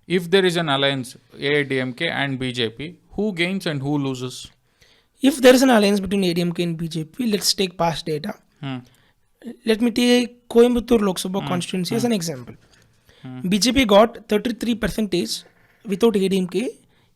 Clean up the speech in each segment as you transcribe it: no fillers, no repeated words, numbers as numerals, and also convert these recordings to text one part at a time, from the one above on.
if there is an alliance, AIADMK and BJP, who gains and who loses? If there is an alliance between ADMK and BJP, let's take past data. Let me take Coimbatore Lok Sabha constituency as an example. BJP got 33% without ADMK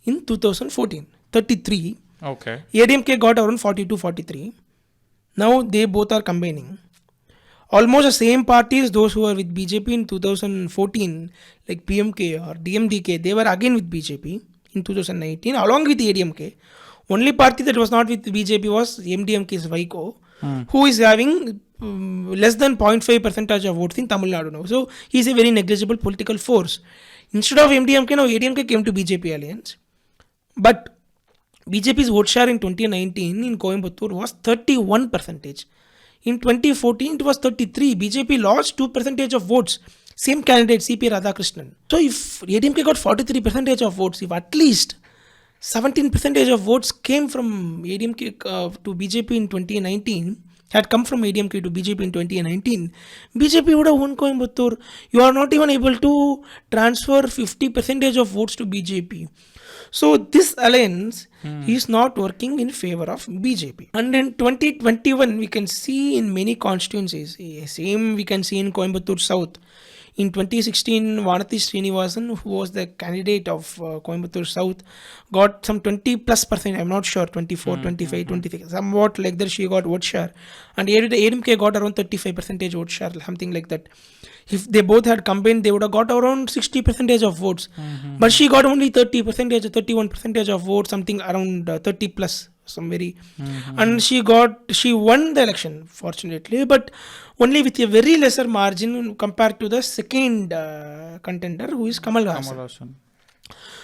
in 2014. 33. Okay. ADMK got around 42-43. Now they both are combining. Almost the same parties, those who were with BJP in 2014, like PMK or DMDK, they were again with BJP in 2019 along with ADMK. Only party that was not with BJP was MDMK's Vaiko, who is having less than 0.5% of votes in Tamil Nadu now. So he is a very negligible political force. Instead of MDMK, now ADMK came to BJP alliance. But BJP's vote share in 2019 in Coimbatore was 31%. In 2014, it was 33. BJP lost 2% of votes. Same candidate, CP Radhakrishnan. So if ADMK got 43% of votes, if at least 17% of votes came from ADMK to BJP in 2019, had come from ADMK to BJP in 2019, BJP would have won Coimbatore. You are not even able to transfer 50% of votes to BJP. So this alliance is not working in favor of BJP. And in 2021, we can see in many constituencies, same we can see in Coimbatore South. In 2016, Vanati Srinivasan, who was the candidate of Coimbatore South, got some 20+%, I'm not sure, 24, 25, 26, somewhat like that she got vote share. And ADMK got around 35% vote share, something like that. If they both had combined, they would have got around 60% of votes. But she got only 30%, 31% of votes, something around 30 plus. Some very and she won the election, fortunately, but only with a very lesser margin compared to the second contender, who is Kamal Hassan.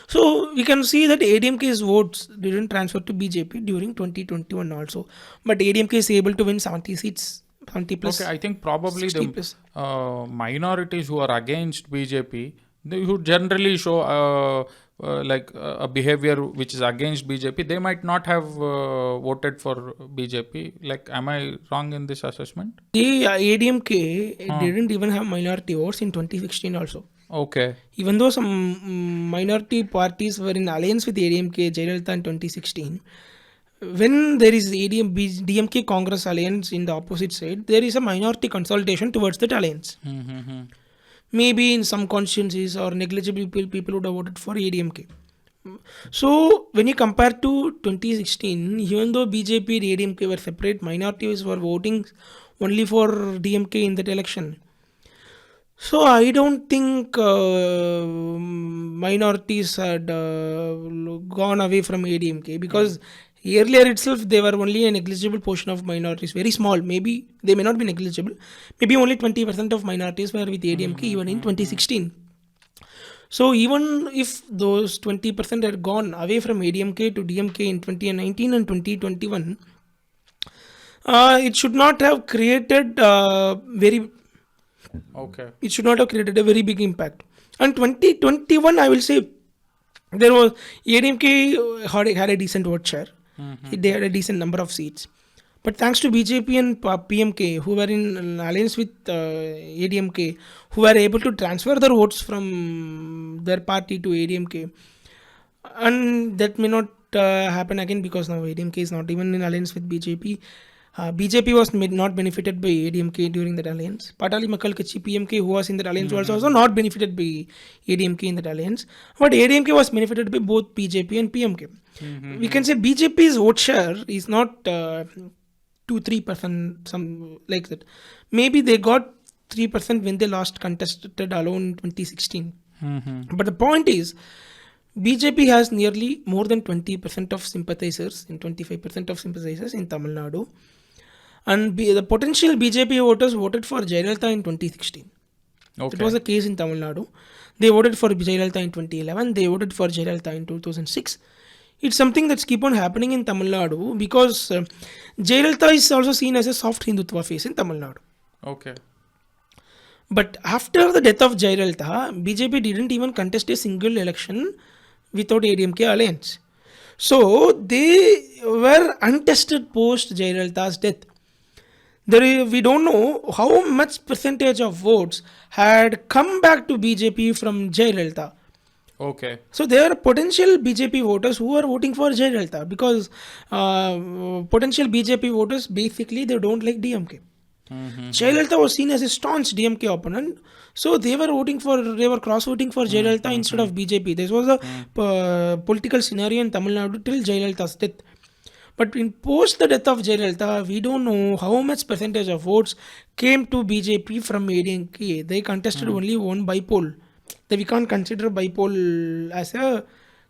So we can see that ADMK's votes didn't transfer to BJP during 2021 also, but ADMK is able to win 70 seats, 70 plus. Okay, I think probably the minorities who are against BJP, they who generally show a behavior which is against BJP, they might not have voted for BJP. Like, am I wrong in this assessment? The ADMK didn't even have minority votes in 2016 also. Okay. Even though some minority parties were in alliance with ADMK, Jayalalitha in 2016, when there is DMK Congress alliance in the opposite side, there is a minority consolidation towards that alliance. Maybe in some constituencies or negligible people would have voted for ADMK. So when you compare to 2016, even though BJP and ADMK were separate, minorities were voting only for DMK in that election. So I don't think minorities had gone away from ADMK, because earlier itself they were only a negligible portion of minorities, very small. Maybe they may not be negligible. Maybe only 20% of minorities were with ADMK even in 2016. So even if those 20% had gone away from ADMK to DMK in 2019 and 2021, it should not have created It should not have created a very big impact. And 2021, I will say, there was ADMK had a decent vote share. They had a decent number of seats. But thanks to BJP and PMK, who were in alliance with ADMK, who were able to transfer their votes from their party to ADMK. And that may not happen again, because now ADMK is not even in alliance with BJP. BJP was not benefited by ADMK during that alliance. Patali Makkal Kachi PMK, who was in that alliance, was also not benefited by ADMK in that alliance. But ADMK was benefited by both BJP and PMK. We can say BJP's vote share is not 2-3%, some like that. Maybe they got 3% when they last contested alone in 2016. But the point is, BJP has nearly more than 20% of sympathizers and 25% of sympathizers in Tamil Nadu. And the potential BJP voters voted for Jayalalitha in 2016. It was the case in Tamil Nadu. They voted for Jayalalitha in 2011. They voted for Jayalalitha in 2006. It's something that's keep on happening in Tamil Nadu, because Jayalalitha is also seen as a soft Hindutva face in Tamil Nadu. Okay. But after the death of Jayalalitha, BJP didn't even contest a single election without ADMK alliance. So they were untested post Jayalalitha's death. We don't know how much percentage of votes had come back to BJP from Jayalalitha. Okay. So there are potential BJP voters who are voting for Jayalalitha because potential BJP voters basically they don't like DMK. Jayalalitha was seen as a staunch DMK opponent, so they were cross voting for Jayalalitha instead of BJP. This was a political scenario in Tamil Nadu till Jayalalitha's death. But in post the death of Jayalalitha, we don't know how much percentage of votes came to BJP from AIADMK. They contested only one bypoll. We can't consider bypoll as a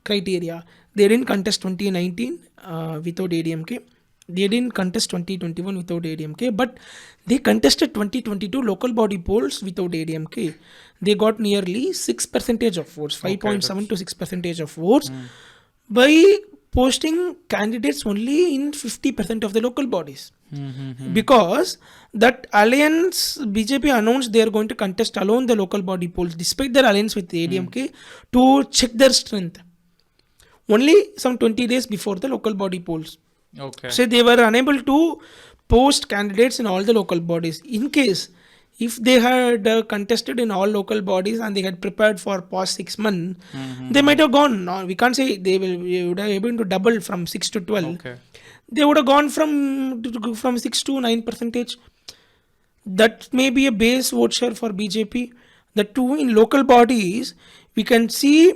criteria. They didn't contest 2019 without AIADMK. They didn't contest 2021 without AIADMK, but they contested 2022 local body polls without AIADMK. They got nearly 6% of votes, 5.7 to 6% of votes by posting candidates only in 50% of the local bodies. Because that alliance, BJP announced they are going to contest alone the local body polls despite their alliance with AIADMK to check their strength. Only some 20 days before the local body polls. Okay. So they were unable to post candidates in all the local bodies. In case if they had contested in all local bodies and they had prepared for past 6 months, they might have gone. No, we can't say they would have able to double from 6 to 12. Okay. They would have gone from 6 to 9%. That may be a base vote share for BJP. The two in local bodies, we can see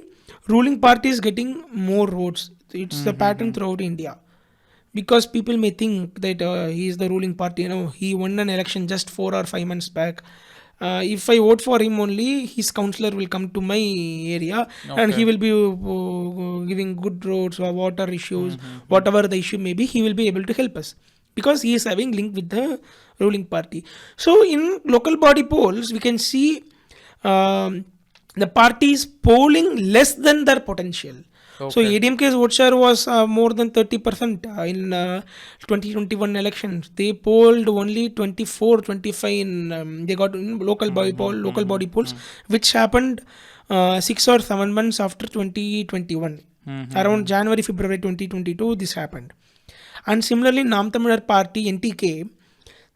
ruling parties getting more votes. It's the pattern throughout India. Because people may think that he is the ruling party, he won an election just 4 or 5 months back. If I vote for him only, his councillor will come to my area and he will be giving good roads or water issues, whatever the issue may be, he will be able to help us because he is having link with the ruling party. So in local body polls, we can see the parties polling less than their potential. So AIADMK's vote share was more than 30% in 2021 elections. They polled only 24, 25 in they got in local body polls, which happened 6 or 7 months after 2021. Around January, February 2022, this happened. And similarly, Nam Tamil Party NTK,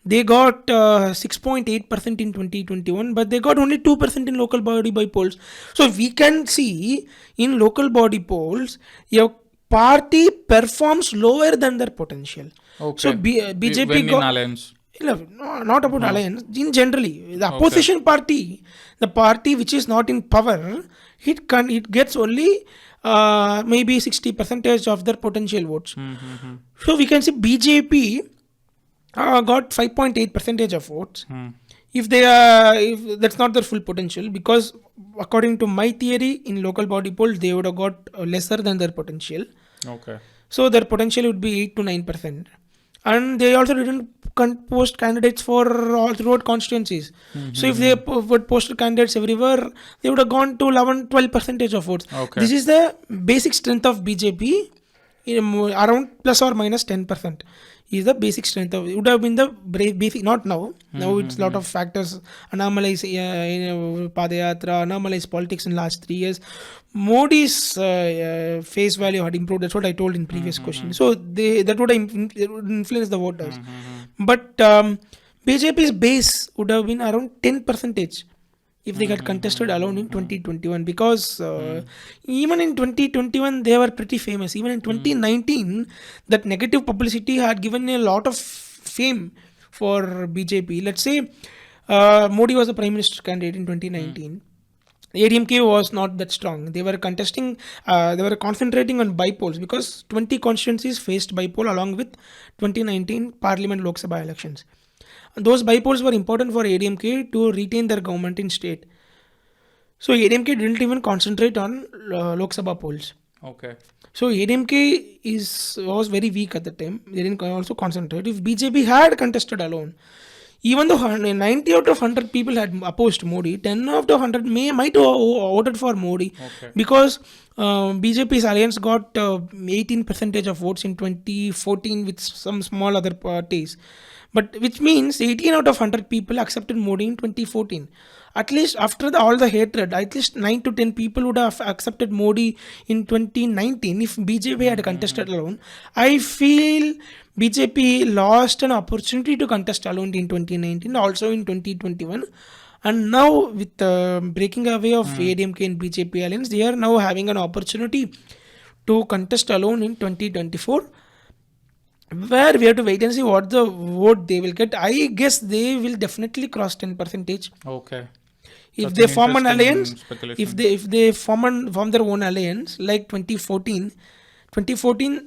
they got 6.8% in 2021, but they got only 2% in local body by polls. So we can see in local body polls, your party performs lower than their potential. Okay. So BJP when got in alliance. No, not about alliance. In generally, the opposition party, the party which is not in power, it gets only maybe 60% of their potential votes. So we can see BJP got 5.8% of votes. If that's not their full potential, because according to my theory, in local body polls they would have got lesser than their potential. Okay. So their potential would be 8 to 9%, and they also didn't post candidates for all throughout constituencies. So if they would post candidates everywhere, they would have gone to 11-12% of votes. This is the basic strength of BJP, around plus or minus 10%. Is the basic strength of it would have been the basic, not now. Now it's a lot of factors. Annamalai's Padayatra, Annamalai's politics in last 3 years. Modi's face value had improved. That's what I told in previous question. So that would influence the voters. But BJP's base would have been around 10% if they had contested alone in 2021, because even in 2021 they were pretty famous. Even in 2019, that negative publicity had given a lot of fame for BJP. Let's say Modi was the Prime Minister candidate in 2019. AIADMK was not that strong. They were contesting, they were concentrating on bypolls because 20 constituencies faced bypoll along with 2019 Parliament Lok Sabha elections. Those bypolls were important for AIADMK to retain their government in state. So AIADMK didn't even concentrate on Lok Sabha polls. Okay. So AIADMK was very weak at the time. They didn't also concentrate. If BJP had contested alone, even though 90 out of 100 people had opposed Modi, 10 out of 100 might have voted for Modi, because BJP's alliance got 18% of votes in 2014 with some small other parties. But which means 18 out of 100 people accepted Modi in 2014. At least after all the hatred, at least 9 to 10 people would have accepted Modi in 2019 if BJP had contested alone. I feel BJP lost an opportunity to contest alone in 2019, also in 2021. And now with breaking away of AIADMK and BJP alliance, they are now having an opportunity to contest alone in 2024, where we have to wait and see what the vote they will get. I guess they will definitely cross 10 percentage. Okay. If That's they an form an interesting alliance, speculation. if they form their own alliance like 2014,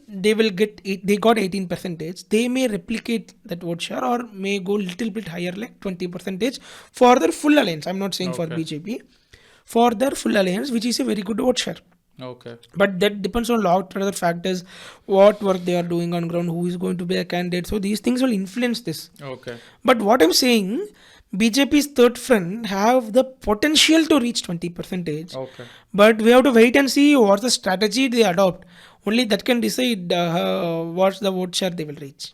they will get they got 18 percentage. They may replicate that vote share or may go little bit higher like 20 percentage for their full alliance. I'm not saying for Okay. BJP, for their full alliance, which is a very good vote share. Okay. But that depends on a lot of other factors, what work they are doing on ground, who is going to be a candidate. So these things will influence this. Okay. But what I'm saying, BJP's third front have the potential to reach 20 percentage. Okay. But we have to wait and see what's the strategy they adopt. Only that can decide what's the vote share they will reach.